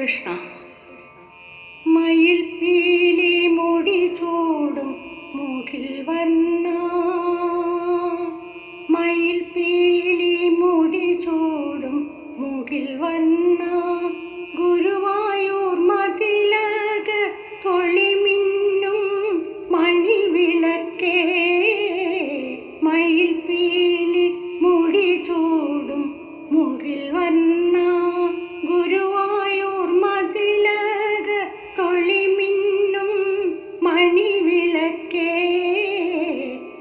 കൃഷ്ണ. മയിൽ പീലി മുടി ചൂടും മുകിൽ വർണ്ണ, മയിൽ പീലി മുടി ചൂടും മുകിൽ വർണ്ണ, ഗുരുവായൂർ മതിലക തൊളിമിന്നും മണിവിളക്കേ. മയിൽ പീലി മുടി ചൂടും മുകിൽ വർണ്ണ, ഗുരുവായൂർ മതിലക തൊളിമിന്നും മണിവിളക്കേ.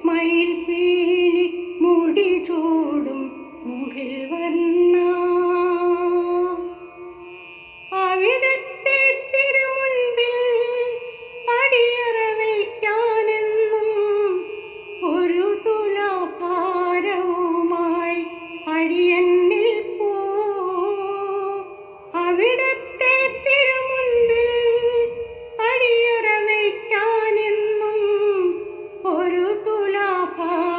മയിൽ പീലി മുടി ചൂടും മുകിൽ വർണ്ണ. അവിടത്തെ തിരുമുൻപിൽ പടിയറ വയ്ക്കാനെന്നും ഒരു തുലാഭാരവുമായി അടിയന്നിൽ പോ. അവിടത്തെ തിരുമുൻപിൽ പടിയറ വയ്ക്കാനെന്നും ഒരു തുലാഭാരവുമായി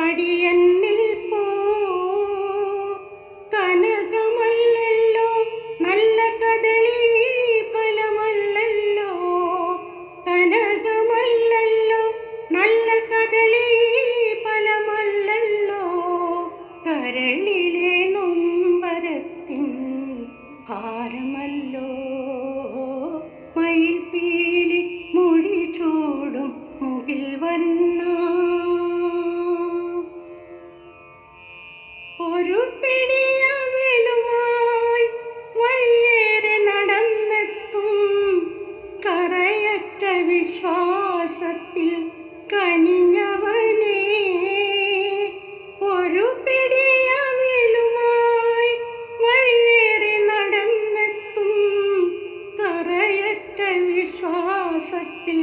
അടിയന്നിൽ പോ. കനകമല്ലല്ലോ നല്ല കദളി ഫലമല്ലല്ലോ, കനകമല്ലല്ലോ നല്ല കദളി ഫലമല്ലല്ലോ, കരളിലെ നൊമ്പരത്തിൻ ഭാരമല്ലോ. മയിൽ പീലി മുടി ചൂടും മുകിൽ വർണ്ണ. ഒരു പിടിയവിലുമായി വഴിയേറെ നടന്നെത്തും കറയറ്റ വിശ്വാസത്തിൽ കനിഞ്ഞവനേ. ഒരു പിടിയവിലുമായി വഴിയേറെ നടന്നെത്തും കറയറ്റ വിശ്വാസത്തിൽ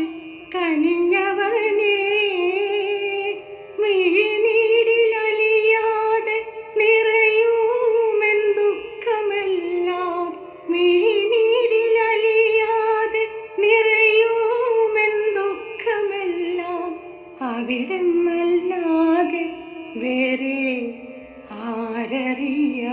കനിഞ്ഞവനേ. മിഴിനീരിലലിയാതെ നിറയൂമെൻ ദുഃഖമെല്ലാം, മിഴിനീരിലലിയാതെ നിറയൂമെൻ ദുഃഖമെല്ലാം, അവിടെന്നല്ലാതെ വേറെ ആരറിയ.